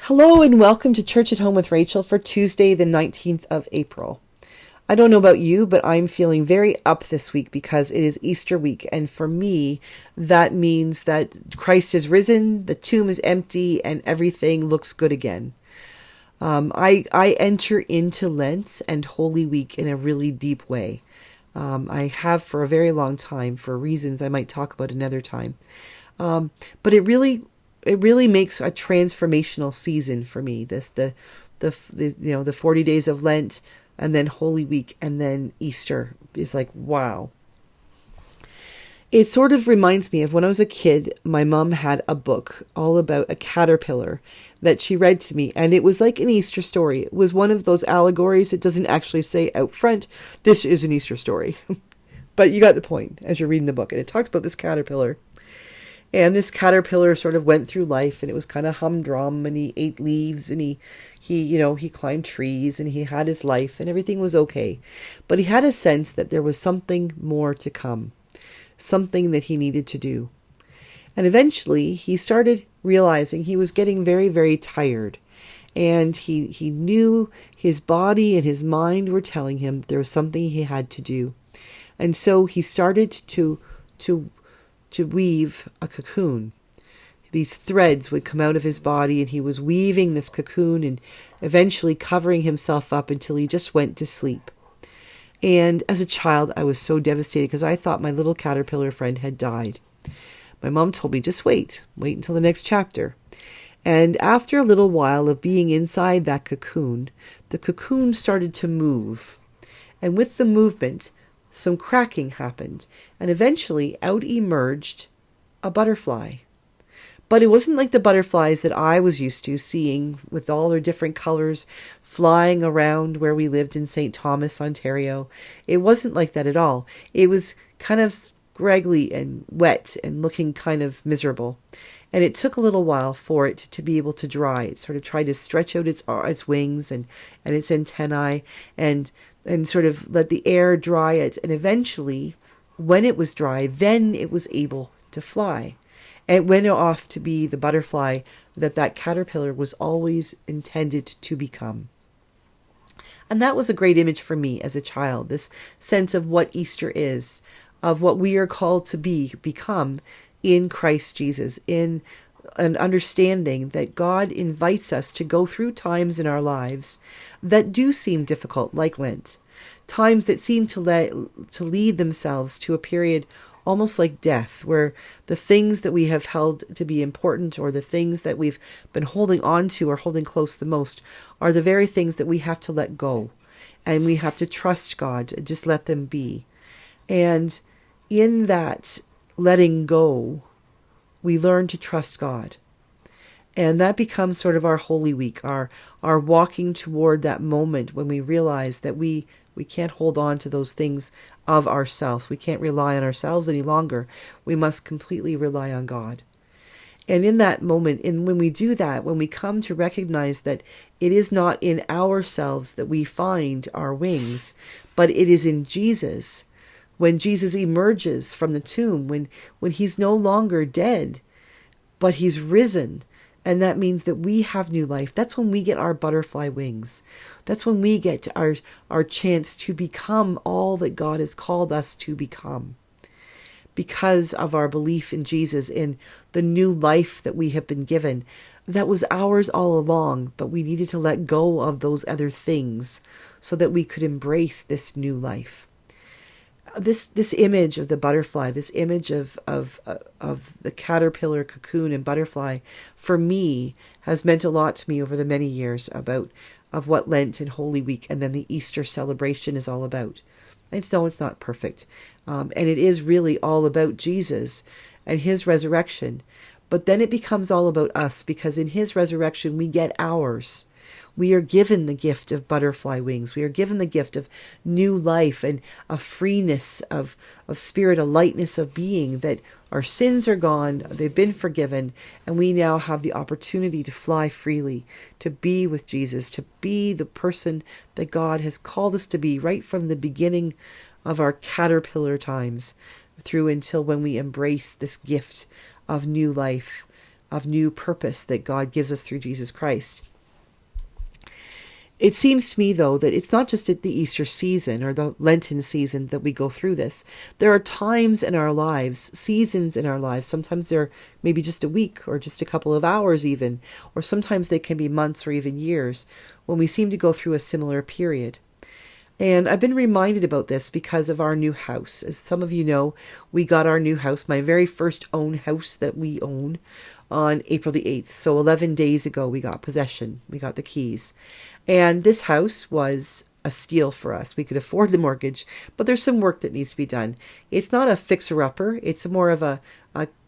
Hello and welcome to Church at Home with Rachel for Tuesday, the 19th of April. I don't know about you, but I'm feeling very up this week because it is Easter week. And for me, that means that Christ is risen, the tomb is empty, and everything looks good again. I enter into Lent and Holy Week in a really deep way. I have for a very long time for reasons I might talk about another time. But it really makes a transformational season for me. The 40 days of Lent and then Holy Week and then Easter is like, wow. It sort of reminds me of when I was a kid, my mom had a book all about a caterpillar that she read to me. And it was like an Easter story. It was one of those allegories. It doesn't actually say out front, this is an Easter story. But you got the point as you're reading the book. And it talks about this caterpillar. And this caterpillar sort of went through life, and it was kind of humdrum, and he ate leaves, and he climbed trees, and he had his life, and everything was okay. But he had a sense that there was something more to come, something that he needed to do. And eventually he started realizing he was getting very, very tired. And he knew his body and his mind were telling him there was something he had to do. And so he started to weave a cocoon. These threads would come out of his body, and he was weaving this cocoon and eventually covering himself up until he just went to sleep. And as a child, I was so devastated because I thought my little caterpillar friend had died. My mom told me, just wait until the next chapter. And after a little while of being inside that cocoon, the cocoon started to move. And with the movement, some cracking happened, and eventually out emerged a butterfly. But it wasn't like the butterflies that I was used to seeing with all their different colors flying around where we lived in St. Thomas, Ontario. It wasn't like that at all. It was kind of scraggly and wet and looking kind of miserable. And it took a little while for it to be able to dry. It sort of tried to stretch out its wings and its antennae and sort of let the air dry it. And eventually, when it was dry, then it was able to fly. And it went off to be the butterfly that caterpillar was always intended to become. And that was a great image for me as a child, this sense of what Easter is, of what we are called to become in Christ Jesus, in an understanding that God invites us to go through times in our lives that do seem difficult, like Lent, times that seem to lead themselves to a period almost like death, where the things that we have held to be important or the things that we've been holding on to or holding close the most are the very things that we have to let go. And we have to trust God and just let them be. And in that letting go, we learn to trust God. And that becomes sort of our Holy Week, our walking toward that moment when we realize that we can't hold on to those things of ourselves. We can't rely on ourselves any longer. We must completely rely on God. And in that moment, when we do that, when we come to recognize that it is not in ourselves that we find our wings, but it is in Jesus, when Jesus emerges from the tomb, when he's no longer dead, but he's risen. And that means that we have new life. That's when we get our butterfly wings. That's when we get our chance to become all that God has called us to become. Because of our belief in Jesus, in the new life that we have been given, that was ours all along, but we needed to let go of those other things so that we could embrace this new life. This image of the butterfly, this image of the caterpillar, cocoon, and butterfly, for me, has meant a lot to me over the many years of what Lent and Holy Week and then the Easter celebration is all about. It's not perfect, and it is really all about Jesus and his resurrection. But then it becomes all about us, because in his resurrection we get ours. We are given the gift of butterfly wings. We are given the gift of new life and a freeness of spirit, a lightness of being, that our sins are gone, they've been forgiven, and we now have the opportunity to fly freely, to be with Jesus, to be the person that God has called us to be right from the beginning of our caterpillar times through until when we embrace this gift of new life of new purpose that God gives us through Jesus Christ. It seems to me, though, that it's not just at the Easter season or the Lenten season that we go through this. There are times in our lives, seasons in our lives, sometimes they're maybe just a week or just a couple of hours even, or sometimes they can be months or even years, when we seem to go through a similar period. And I've been reminded about this because of our new house. As some of you know, we got our new house, my very first own house that we own, on April the 8th. So 11 days ago, we got possession. We got the keys. And this house was a steal for us. We could afford the mortgage, but there's some work that needs to be done. It's not a fixer-upper. It's more of a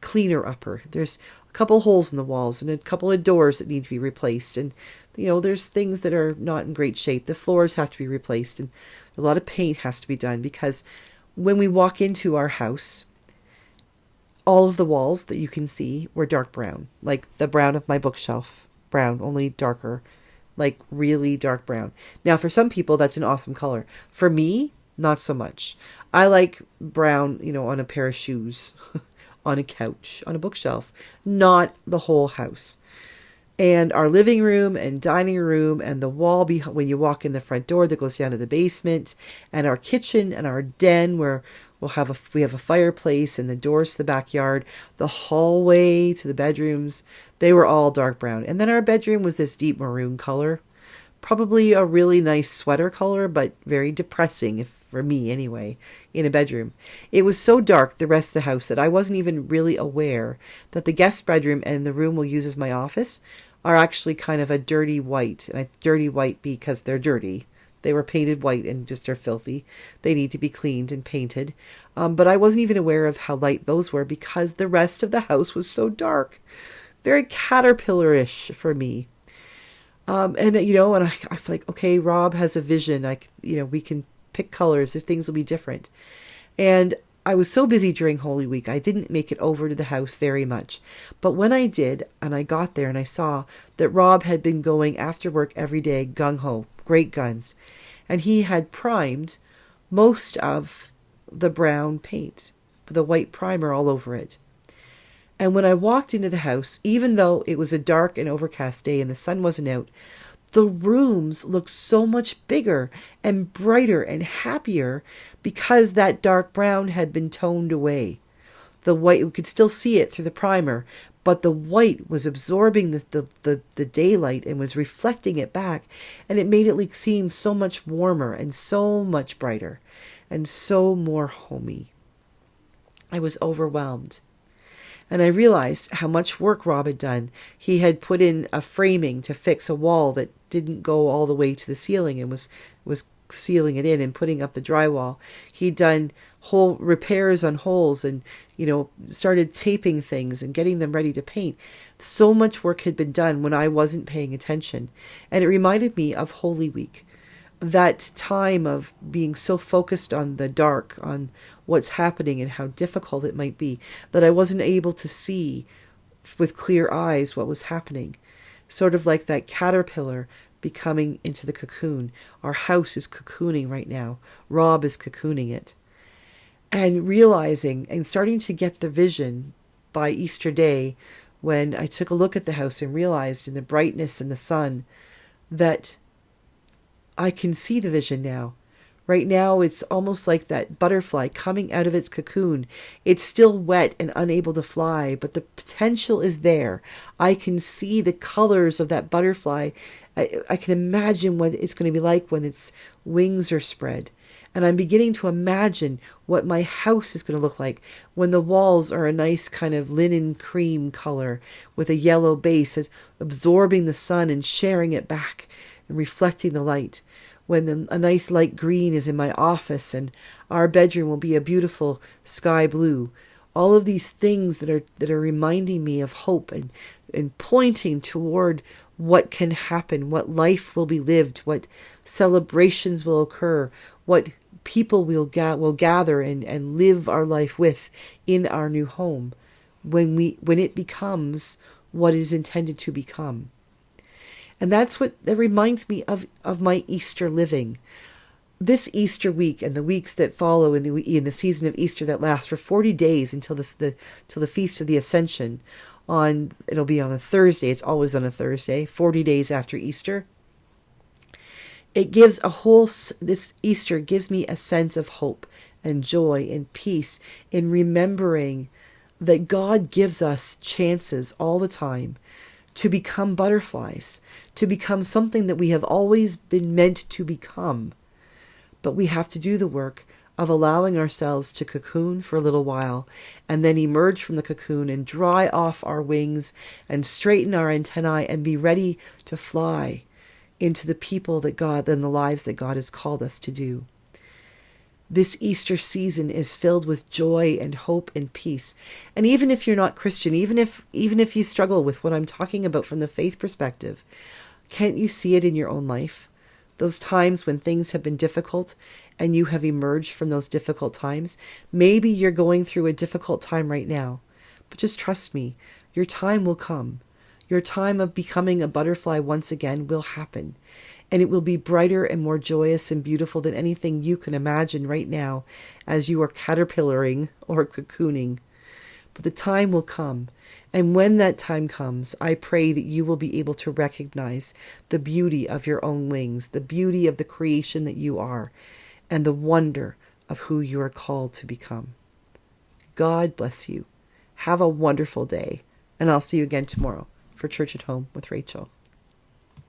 cleaner-upper. There's a couple holes in the walls and a couple of doors that need to be replaced. And, there's things that are not in great shape. The floors have to be replaced and a lot of paint has to be done, because when we walk into our house, all of the walls that you can see were dark brown, like the brown of my bookshelf brown, only darker, like really dark brown. Now, for some people, that's an awesome color. For me, not so much. I like brown, on a pair of shoes, on a couch, on a bookshelf, not the whole house. And our living room and dining room and the wall when you walk in the front door that goes down to the basement, and our kitchen and our den where we have a fireplace and the doors to the backyard, the hallway to the bedrooms, they were all dark brown. And then our bedroom was this deep maroon color, probably a really nice sweater color, but very depressing, for me anyway, in a bedroom. It was so dark, the rest of the house, that I wasn't even really aware that the guest bedroom and the room we'll use as my office are actually kind of a dirty white. And dirty white because they're dirty. They were painted white and just are filthy. They need to be cleaned and painted. But I wasn't even aware of how light those were because the rest of the house was so dark. Very caterpillar-ish for me. And I feel like, okay, Rob has a vision. We can pick colors. Things will be different. And I was so busy during Holy Week, I didn't make it over to the house very much. But when I did, and I got there and I saw that Rob had been going after work every day, gung-ho, great guns. And he had primed most of the brown paint, with the white primer all over it. And when I walked into the house, even though it was a dark and overcast day and the sun wasn't out, the rooms looked so much bigger and brighter and happier because that dark brown had been toned away. The white, we could still see it through the primer, but the white was absorbing the daylight and was reflecting it back, and it made it seem so much warmer and so much brighter and so more homey. I was overwhelmed. And I realized how much work Rob had done. He had put in a framing to fix a wall that didn't go all the way to the ceiling and was sealing it in and putting up the drywall. He'd done whole repairs on holes and, started taping things and getting them ready to paint. So much work had been done when I wasn't paying attention. And it reminded me of Holy Week. That time of being so focused on the dark, on what's happening and how difficult it might be, that I wasn't able to see with clear eyes what was happening. Sort of like that caterpillar becoming into the cocoon. Our house is cocooning right now. Rob is cocooning it. And realizing and starting to get the vision by Easter Day, when I took a look at the house and realized in the brightness and the sun that I can see the vision now. Right now, it's almost like that butterfly coming out of its cocoon. It's still wet and unable to fly, but the potential is there. I can see the colors of that butterfly. I can imagine what it's going to be like when its wings are spread. And I'm beginning to imagine what my house is going to look like when the walls are a nice kind of linen cream color with a yellow base that's absorbing the sun and sharing it back and reflecting the light. When a nice light green is in my office and our bedroom will be a beautiful sky blue. All of these things that are reminding me of hope and pointing toward what can happen, what life will be lived, what celebrations will occur, what people will gather and live our life with in our new home when it becomes what it is intended to become. And that reminds me of my Easter living. This Easter week and the weeks that follow in the season of Easter that lasts for 40 days until the Feast of the Ascension it'll be on a Thursday. It's always on a Thursday, 40 days after Easter. It gives this Easter gives me a sense of hope and joy and peace in remembering that God gives us chances all the time to become butterflies, to become something that we have always been meant to become. But we have to do the work of allowing ourselves to cocoon for a little while and then emerge from the cocoon and dry off our wings and straighten our antennae and be ready to fly into the people that God and the lives that God has called us to do. This Easter season is filled with joy and hope and peace. And even if you're not Christian, even if you struggle with what I'm talking about from the faith perspective, can't you see it in your own life? Those times when things have been difficult and you have emerged from those difficult times. Maybe you're going through a difficult time right now, but just trust me, your time will come. Your time of becoming a butterfly once again will happen, and it will be brighter and more joyous and beautiful than anything you can imagine right now as you are caterpillaring or cocooning. But the time will come, and when that time comes, I pray that you will be able to recognize the beauty of your own wings, the beauty of the creation that you are, and the wonder of who you are called to become. God bless you. Have a wonderful day, and I'll see you again tomorrow for Church at Home with Rachel.